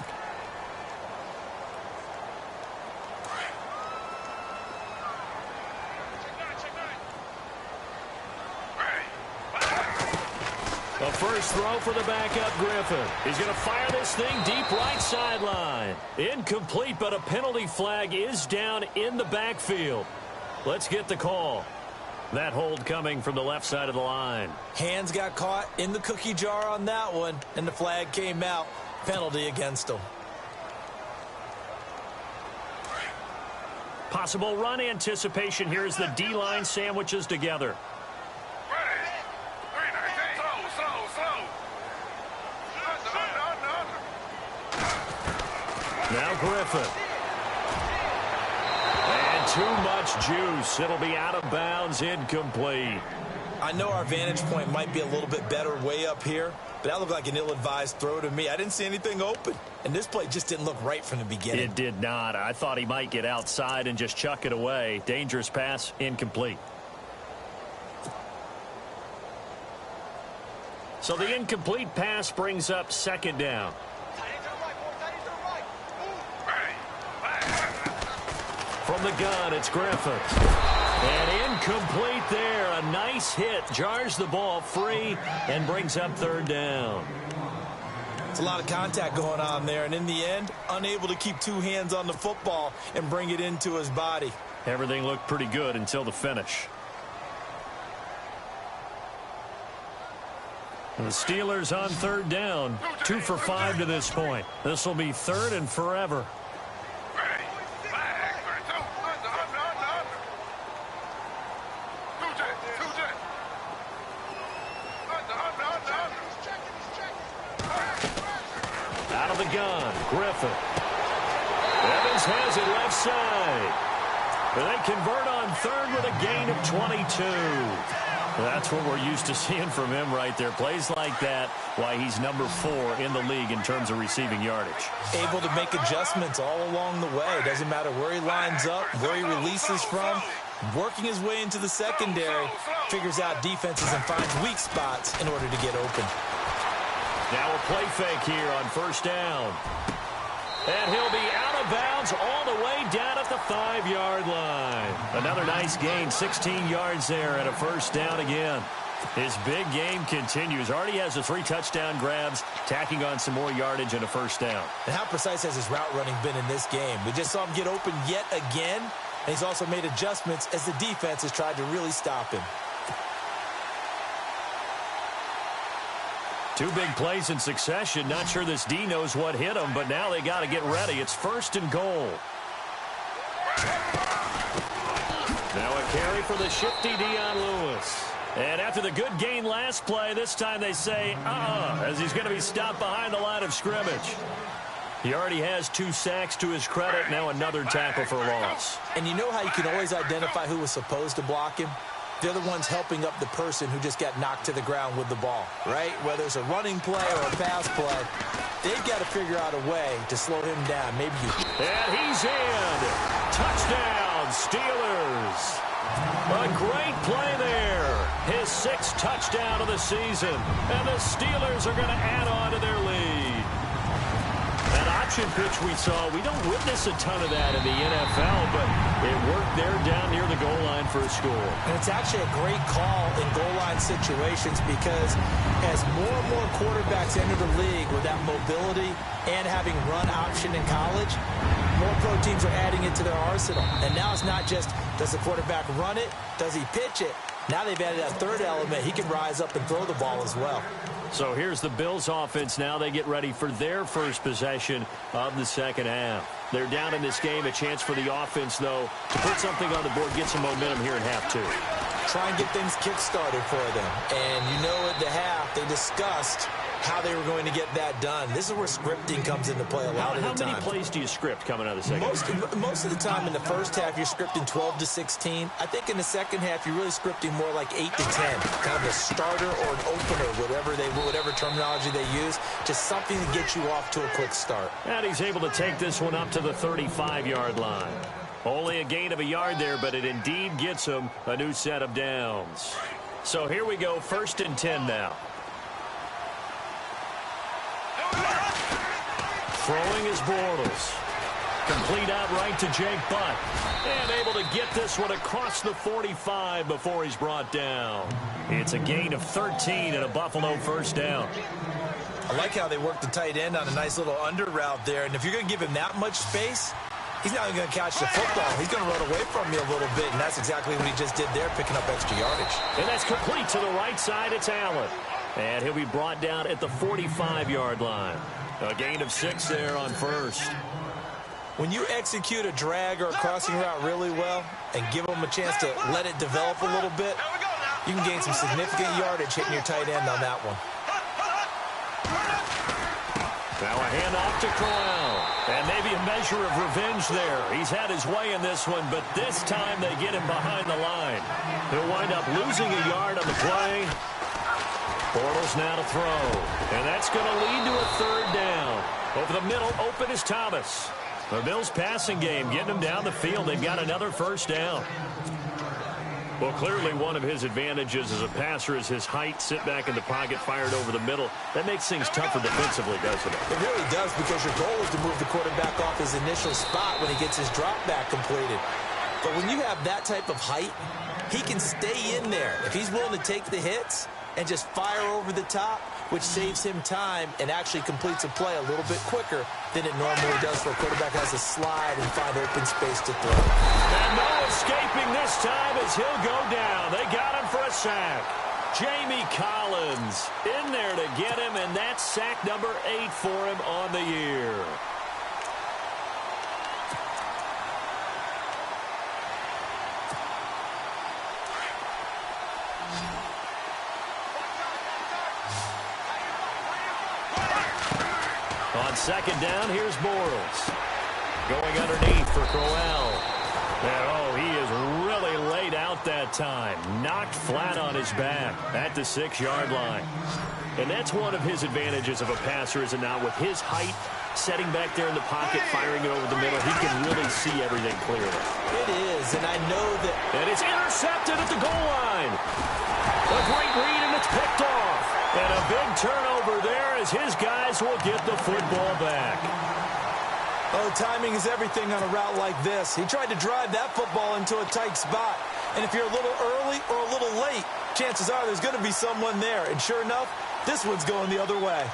The first throw for the backup Griffin. He's going to fire this thing deep right sideline. Incomplete, but a penalty flag is down in the backfield. Let's get the call. That hold coming from the left side of the line. Hands got caught in the cookie jar on that one, and the flag came out. Penalty against him. Possible run anticipation here as the D-line sandwiches together. Now Griffin. And too much juice. It'll be out of bounds, incomplete. I know our vantage point might be a little bit better way up here, but that looked like an ill-advised throw to me. I didn't see anything open, and this play just didn't look right from the beginning. It did not. I thought he might get outside and just chuck it away. Dangerous pass, incomplete. So the incomplete pass brings up 2nd down. From the gun, it's Griffin. And incomplete there. A nice hit. Jars the ball free and brings up 3rd down. It's a lot of contact going on there, and in the end, unable to keep 2 hands on the football and bring it into his body. Everything looked pretty good until the finish. The Steelers on 3rd down. 2 for 5 to this point. This will be 3rd and forever. Out of the gun, Griffin. Evans has it left side. They convert on 3rd with a gain of 22. That's what we're used to seeing from him right there. Plays like that, why he's number 4 in the league in terms of receiving yardage. Able to make adjustments all along the way. Doesn't matter where he lines up, where he releases from. Working his way into the secondary, figures out defenses and finds weak spots in order to get open. Now a play fake here on first down. And he'll be out of bounds all the way down at the 5-yard line. Another nice gain, 16 yards there and a first down again. His big game continues. Already has the 3 touchdown grabs, tacking on some more yardage and a first down. And how precise has his route running been in this game? We just saw him get open yet again, and he's also made adjustments as the defense has tried to really stop him. 2 big plays in succession. Not sure this D knows what hit him, but now they got to get ready. It's first and goal. Now a carry for the shifty Dion Lewis. And after the good gain last play, this time they say, as he's going to be stopped behind the line of scrimmage. He already has 2 sacks to his credit. Now another tackle for loss. And you know how you can always identify who was supposed to block him? They're the ones helping up the person who just got knocked to the ground with the ball, right? Whether it's a running play or a pass play, they've got to figure out a way to slow him down. Maybe you... And he's in. Touchdown, Steelers. A great play there. His 6th touchdown of the season. And the Steelers are going to add on to their lead. That option pitch we saw, we don't witness a ton of that in the NFL, but it worked there down near the goal line for a score. And it's actually a great call in goal line situations because as more and more quarterbacks enter the league with that mobility and having run option in college, more pro teams are adding it to their arsenal. And now it's not just, does the quarterback run it? Does he pitch it? Now they've added that 3rd element. He can rise up and throw the ball as well. So here's the Bills offense now. They get ready for their first possession of the second half. They're down in this game. A chance for the offense, though, to put something on the board, get some momentum here in half 2. Try and get things kick-started for them. And you know at the half, they discussed how they were going to get that done. This is where scripting comes into play a lot of the time. How many plays do you script coming out of the second half? Most of the time in the first half, you're scripting 12 to 16. I think in the second half, you're really scripting more like 8 to 10. Kind of a starter or an opener, whatever terminology they use. Just something to get you off to a quick start. And he's able to take this one up to the 35-yard line. Only a gain of a yard there, but it indeed gets him a new set of downs. So here we go, 1st and 10 now. Throwing is Bortles. Complete out right to Jake Butt. And able to get this one across the 45 before he's brought down. It's a gain of 13 and a Buffalo first down. I like how they work the tight end on a nice little under route there. And if you're going to give him that much space, he's not even going to catch the football. He's going to run away from you a little bit, and that's exactly what he just did there, picking up extra yardage. And that's complete to the right side. It's Allen. And he'll be brought down at the 45-yard line. A gain of 6 there on first. When you execute a drag or a crossing route really well and give them a chance to let it develop a little bit, you can gain some significant yardage hitting your tight end on that one. Now a handoff to Corral. And maybe a measure of revenge there. He's had his way in this one, but this time they get him behind the line. He'll wind up losing a yard on the play. Bortles now to throw. And that's going to lead to a 3rd down. Over the middle, open is Thomas. The Bills passing game, getting him down the field. They've got another first down. Well, clearly one of his advantages as a passer is his height. Sit back in the pocket, fired over the middle. That makes things tougher defensively, doesn't it? It really does, because your goal is to move the quarterback off his initial spot when he gets his drop back completed. But when you have that type of height, he can stay in there. If he's willing to take the hits and just fire over the top, which saves him time and actually completes a play a little bit quicker than it normally does for a quarterback who has to slide and find open space to throw. And no escaping this time as he'll go down. They got him for a sack. Jamie Collins in there to get him, and that's sack number 8 for him on the year. On second down, here's Bortles. Going underneath for Crowell. And, he is really laid out that time. Knocked flat on his back at the 6-yard line. And that's one of his advantages of a passer, is it not? With his height, setting back there in the pocket, firing it over the middle, he can really see everything clearly. It is, and I know that... And it's intercepted at the goal line. A great read, and it's picked off. And a big turnover there as his guys will get the football back. Oh, timing is everything on a route like this. He tried to drive that football into a tight spot. And if you're a little early or a little late, chances are there's going to be someone there. And sure enough, this one's going the other way.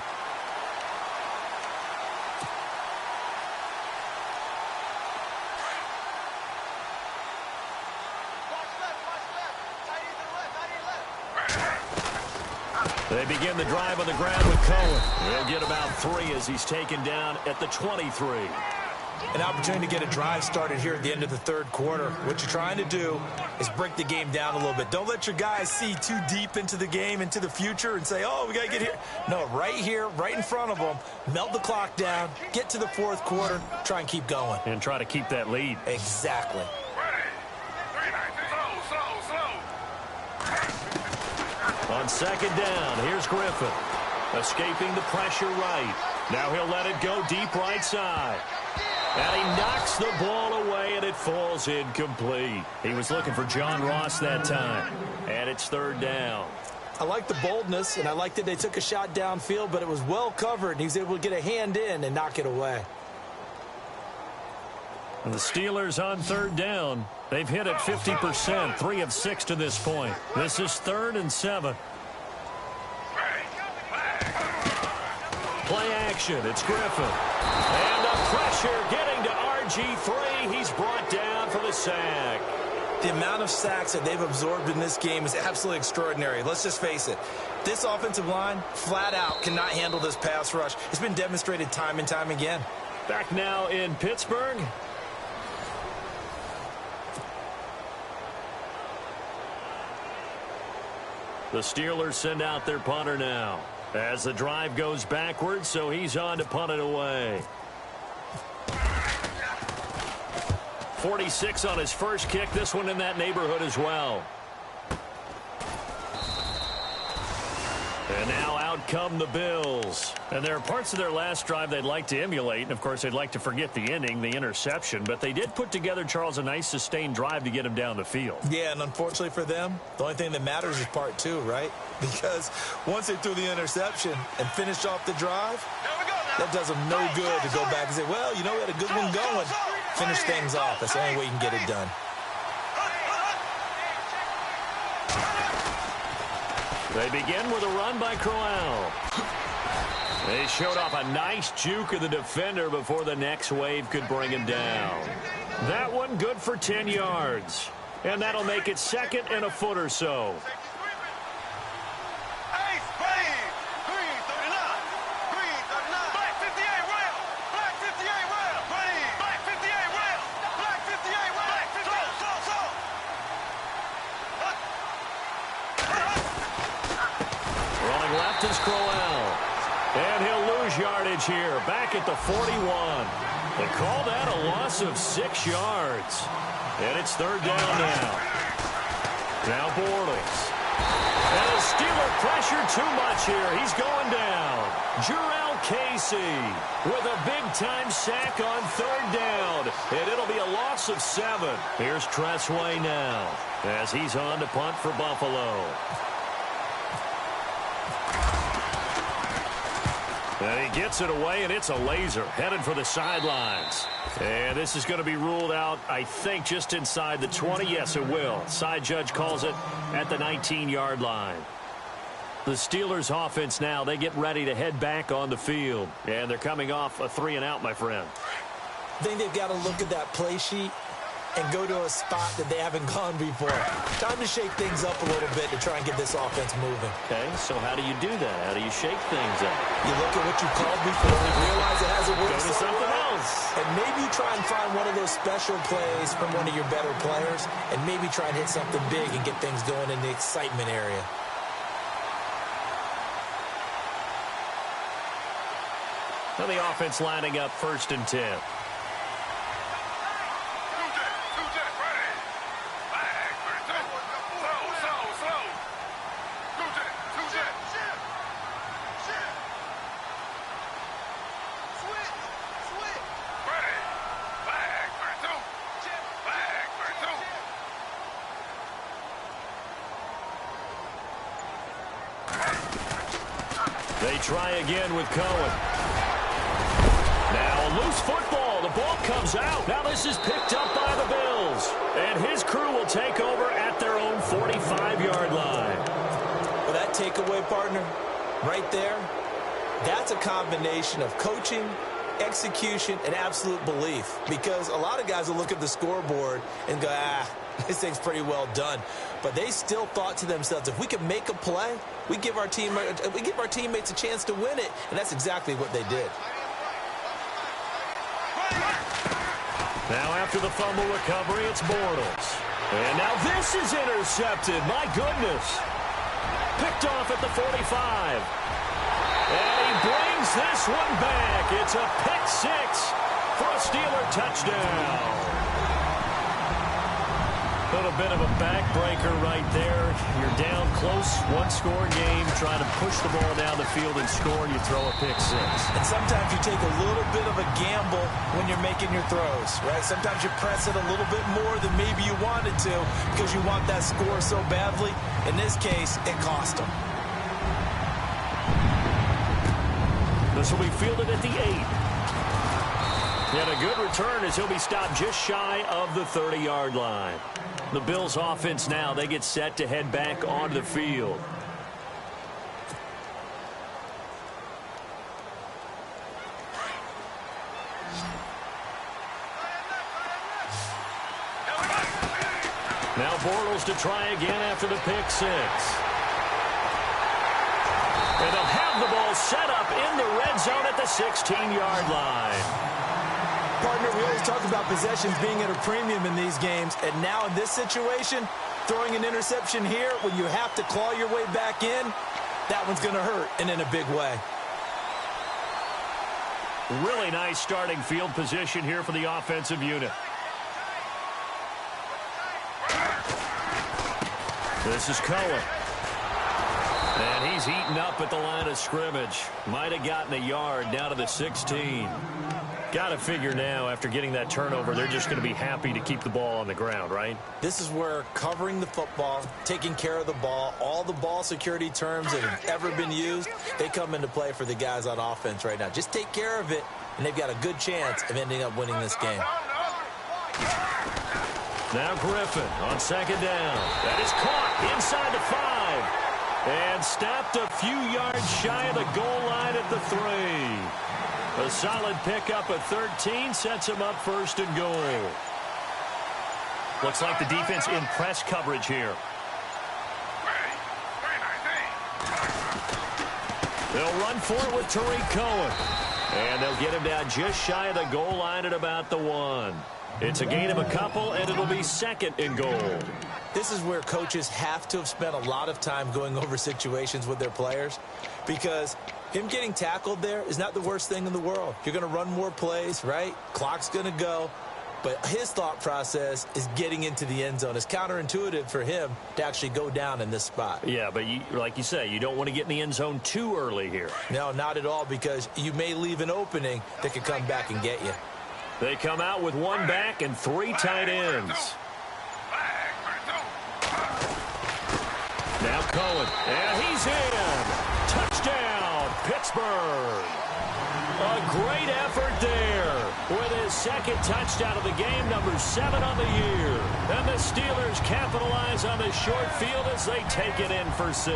They begin the drive on the ground with Cohen. He'll get about 3 as he's taken down at the 23. An opportunity to get a drive started here at the end of the third quarter. What you're trying to do is break the game down a little bit. Don't let your guys see too deep into the game, into the future, and say, oh, we got to get here. No, right here, right in front of them, melt the clock down, get to the fourth quarter, try and keep going. And try to keep that lead. Exactly. On second down, here's Griffin. Escaping the pressure right. Now he'll let it go deep right side. And he knocks the ball away, and it falls incomplete. He was looking for John Ross that time. And it's third down. I like the boldness, and I like that they took a shot downfield, but it was well covered, and he was able to get a hand in and knock it away. And the Steelers on third down. They've hit it 50%, 3 of 6 to this point. This is 3rd and 7. Play action. It's Griffin. And the pressure getting to RG3. He's brought down for the sack. The amount of sacks that they've absorbed in this game is absolutely extraordinary. Let's just face it. This offensive line, flat out, cannot handle this pass rush. It's been demonstrated time and time again. Back now in Pittsburgh. The Steelers send out their punter now as the drive goes backwards, so he's on to punt it away. 46 on his first kick. This one in that neighborhood as well. And now out come the Bills. And there are parts of their last drive they'd like to emulate. And, of course, they'd like to forget the ending, the interception. But they did put together, Charles, a nice sustained drive to get him down the field. Yeah, and unfortunately for them, the only thing that matters is part 2, right? Because once they threw the interception and finished off the drive, that does them no good to go back and say, well, you know, we had a good one going. Finish things off. That's the only way you can get it done. They begin with a run by Crowell. They showed off a nice juke of the defender before the next wave could bring him down. That one good for 10 yards. And that'll make it 2nd and a foot or so. Left is Crowell. And he'll lose yardage here. Back at the 41. They call that a loss of 6 yards. And it's 3rd down now. Now Bortles. And the Steeler pressure too much here. He's going down. Jurrell Casey with a big-time sack on 3rd down. And it'll be a loss of 7. Here's Tressway now as he's on to punt for Buffalo. And he gets it away, and it's a laser headed for the sidelines. And this is going to be ruled out, I think, just inside the 20. Yes, it will. Side judge calls it at the 19-yard line. The Steelers offense now, they get ready to head back on the field. And they're coming off a 3-and-out, my friend. I think they've got to look at that play sheet and go to a spot that they haven't gone before. Time to shake things up a little bit to try and get this offense moving. Okay, so how do you do that? How do you shake things up? You look at what you called before and realize it hasn't worked. Go to something else. And maybe try and find one of those special plays from one of your better players, and maybe try and hit something big and get things going in the excitement area. Now the offense lining up 1st and 10. try again with Cohen. Now a loose football. The ball comes out. Now this is picked up by the Bills. And his crew will take over at their own 45-yard line. Well, that takeaway, partner, right there, that's a combination of coaching, execution, and absolute belief. Because a lot of guys will look at the scoreboard and go, this thing's pretty well done. But they still thought to themselves, if we can make a play, we give our teammates a chance to win it. And that's exactly what they did. Now after the fumble recovery, it's Bortles. And now this is intercepted. My goodness. Picked off at the 45. And he brings this one back. It's a pick six for a Steeler touchdown. A little bit of a backbreaker right there. You're down close, one-score game, trying to push the ball down the field and score, and you throw a pick six. And sometimes you take a little bit of a gamble when you're making your throws, right? Sometimes you press it a little bit more than maybe you wanted to because you want that score so badly. In this case, it cost them. This will be fielded at the 8. And a good return as he'll be stopped just shy of the 30-yard line. The Bills offense now, they get set to head back onto the field. Now Bortles to try again after the pick six. And they'll have the ball set up in the red zone at the 16-yard line. Partner, we always talk about possessions being at a premium in these games, and now in this situation, throwing an interception here when you have to claw your way back in, that one's going to hurt, and in a big way. Really nice starting field position here for the offensive unit. This is Cohen. And he's eaten up at the line of scrimmage. Might have gotten a yard down to the 16. Got to figure now, after getting that turnover, they're just going to be happy to keep the ball on the ground, right? This is where covering the football, taking care of the ball, all the ball security terms that have ever been used, they come into play for the guys on offense right now. Just take care of it, and they've got a good chance of ending up winning this game. Now Griffin on second down. That is caught inside the 5. And stopped a few yards shy of the goal line at the 3. A solid pickup at 13 sets him up first and goal. Looks like the defense in press coverage here. They'll run for it with Tariq Cohen. And they'll get him down just shy of the goal line at about the 1. It's a gain of a couple, and it'll be second and goal. This is where coaches have to have spent a lot of time going over situations with their players, because him getting tackled there is not the worst thing in the world. You're going to run more plays, right? Clock's going to go. But his thought process is getting into the end zone. It's counterintuitive for him to actually go down in this spot. Yeah, but like you say, you don't want to get in the end zone too early here. No, not at all, because you may leave an opening that could come back and get you. They come out with one back and 3 tight ends. Now Cohen, and he's in. Touchdown, Pittsburgh. A great effort there with his second touchdown of the game, number 7 on the year. And the Steelers capitalize on the short field as they take it in for 6.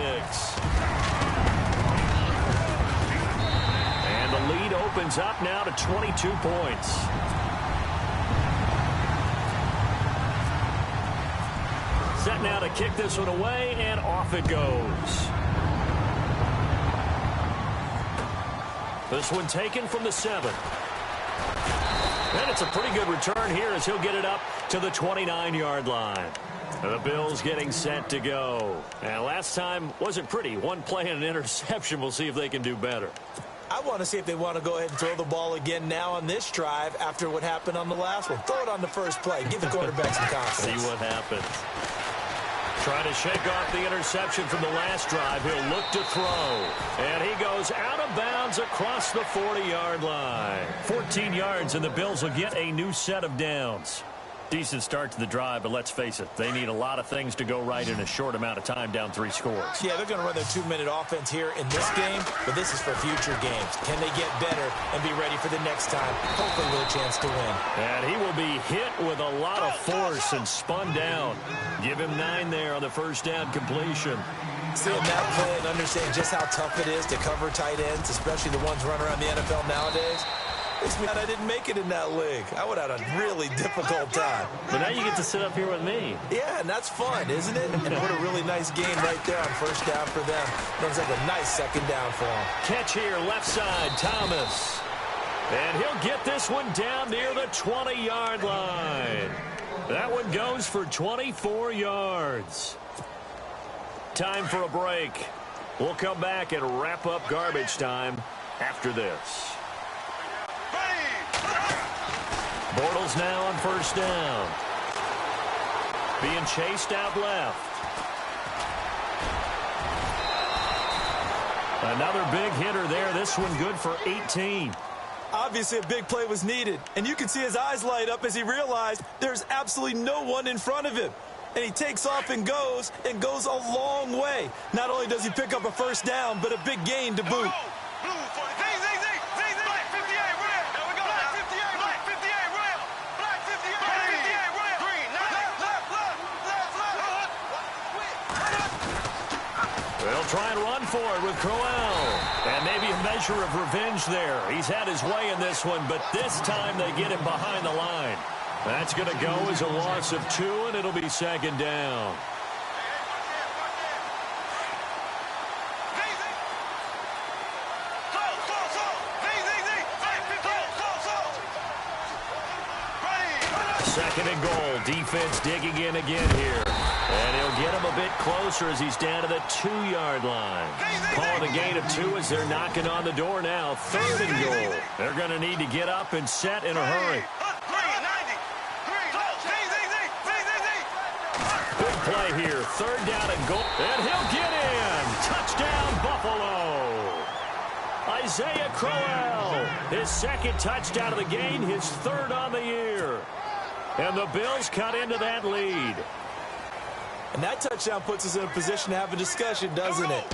And the lead opens up now to 22 points. Set now to kick this one away, and off it goes. This one taken from the 7. And it's a pretty good return here as he'll get it up to the 29-yard line. And the Bills getting set to go. And last time wasn't pretty. One play and an interception. We'll see if they can do better. I want to see if they want to go ahead and throw the ball again now on this drive after what happened on the last one. Throw it on the first play. Give the quarterback some confidence. See what happens. Trying to shake off the interception from the last drive. He'll look to throw. And he goes out of bounds across the 40-yard line. 14 yards, and the Bills will get a new set of downs. Decent start to the drive, but let's face it, they need a lot of things to go right in a short amount of time, down 3 scores. Yeah, they're going to run their 2-minute offense here in this game, but this is for future games. Can they get better and be ready for the next time, hopefully with a chance to win? And he will be hit with a lot of force and spun down. Give him 9 there on the first down completion. Seeing that play and understanding just how tough it is to cover tight ends, especially the ones running around the NFL nowadays, makes me glad I didn't make it in that league. I would have had a really difficult time. But now you get to sit up here with me. Yeah, and that's fun, isn't it? And what a really nice game right there on first down for them. Looks like a nice second down for them. Catch here, left side, Thomas. And he'll get this one down near the 20-yard line. That one goes for 24 yards. Time for a break. We'll come back and wrap up garbage time after this. Bortles now on first down. Being chased out left. Another big hitter there. This one good for 18. Obviously, a big play was needed, and you can see his eyes light up as he realized there's absolutely no one in front of him. And he takes off and goes a long way. Not only does he pick up a first down, but a big gain to boot. They'll try and run for it with Crowell. And maybe a measure of revenge there. He's had his way in this one, but this time they get him behind the line. That's going to go as a loss of 2, and it'll be second down. Second and goal. Defense digging in again here. And he'll get him a bit closer as he's down to the 2-yard line. Calling a gain of 2 as they're knocking on the door now. Third and goal. They're going to need to get up and set in a hurry. Good play here. Third down and goal. And he'll get in. Touchdown, Buffalo. Isaiah Crowell. His second touchdown of the game. His third on the year. And the Bills cut into that lead. And that touchdown puts us in a position to have a discussion, doesn't it?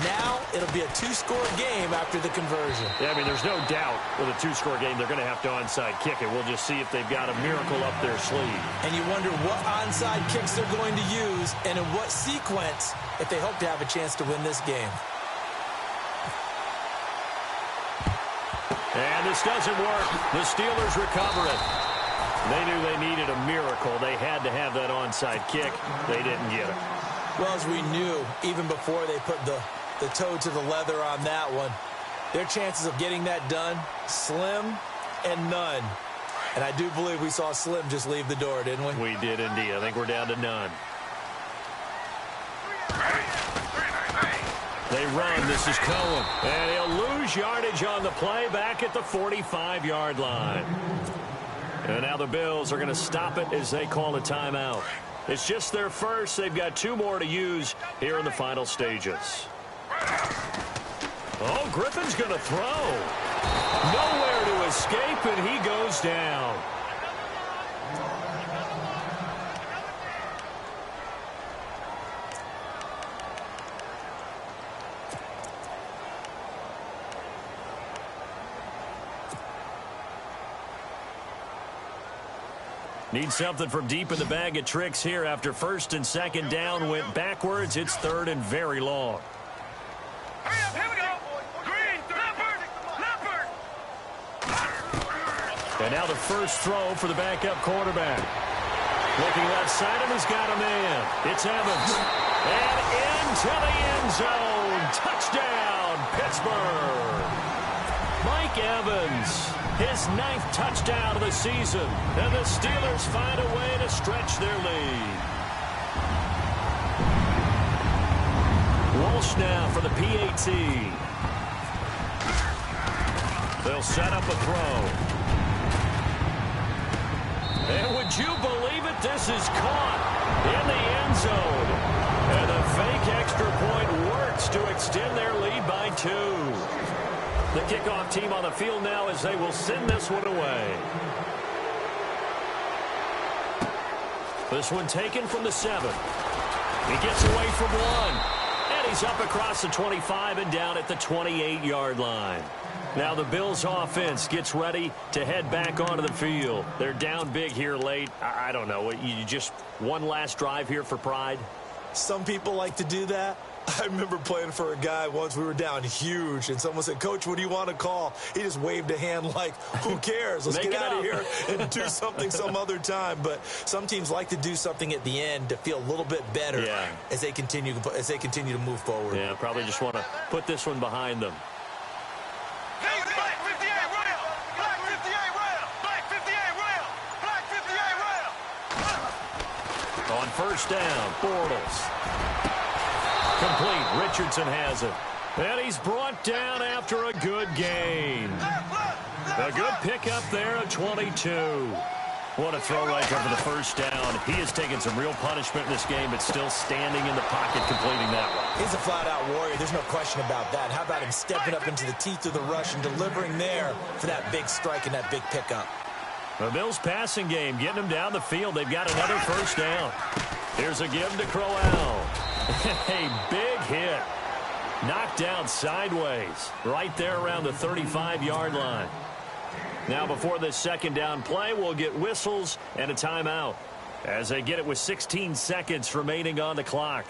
Now it'll be a 2-score game after the conversion. Yeah, I mean, there's no doubt with a 2-score game they're going to have to onside kick it. We'll just see if they've got a miracle up their sleeve. And you wonder what onside kicks they're going to use and in what sequence if they hope to have a chance to win this game. And this doesn't work. The Steelers recover it. They knew they needed a miracle. They had to have that onside kick. They didn't get it. Well, as we knew, even before they put the toe to the leather on that one, their chances of getting that done, slim and none. And I do believe we saw Slim just leave the door, didn't we? We did indeed. I think we're down to none. They run. This is Cohen. And he'll lose yardage on the play back at the 45-yard line. And now the Bills are going to stop it as they call a timeout. It's just their first. They've got 2 more to use here in the final stages. Oh, Griffin's going to throw. Nowhere to escape, and he goes down. Need something from deep in the bag of tricks here after first and second down went backwards. It's third and very long. Here we go. Green, leopard. And now the first throw for the backup quarterback. Looking left side of him, he's got a man. It's Evans. And into the end zone. Touchdown, Pittsburgh. Mike Evans. His 9th touchdown of the season. And the Steelers find a way to stretch their lead. Walsh now for the PAT. They'll set up a throw. And would you believe it? This is caught in the end zone. And the fake extra point works to extend their lead by 2. The kickoff team on the field now as they will send this one away. This one taken from the 7. He gets away from one. And he's up across the 25 and down at the 28-yard line. Now the Bills offense gets ready to head back onto the field. They're down big here late. I don't know. You just one last drive here for pride? Some people like to do that. I remember playing for a guy once. We were down huge, and someone said, "Coach, what do you want to call?" He just waved a hand like, who cares? Let's get out of here and do something some other time. But some teams like to do something at the end to feel a little bit better as they continue to move forward. Yeah, probably just want to put this one behind them. Black 58 rail! Black 58 rail! Black 58 rail! Black 58 rail! On first down, Bortles. Complete. Richardson has it. And he's brought down after a good gain. A good pickup there at 22. What a throw right there for the first down. He has taken some real punishment in this game, but still standing in the pocket completing that one. He's a flat-out warrior. There's no question about that. How about him stepping up into the teeth of the rush and delivering there for that big strike and that big pickup? The Bills passing game, getting them down the field. They've got another first down. Here's a give to Crowell. A big hit. Knocked down sideways. Right there around the 35-yard line. Now before this second down play, we'll get whistles and a timeout as they get it with 16 seconds remaining on the clock.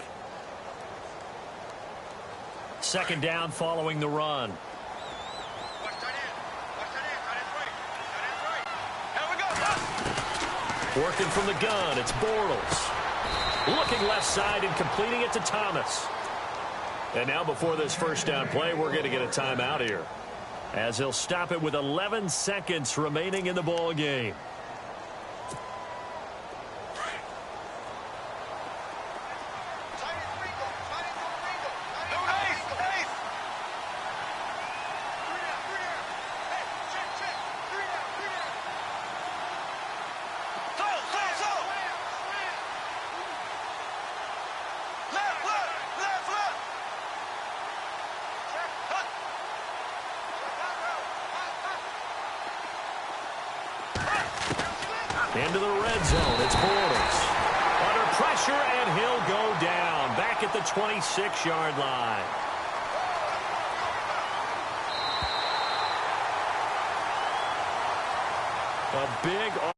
Second down following the run. Working from the gun, it's Bortles. Looking left side and completing it to Thomas. And now before this first down play, we're going to get a timeout here, as he'll stop it with 11 seconds remaining in the ball game. Into the red zone, it's Bortles. Under pressure, and he'll go down. Back at the 26-yard line. A big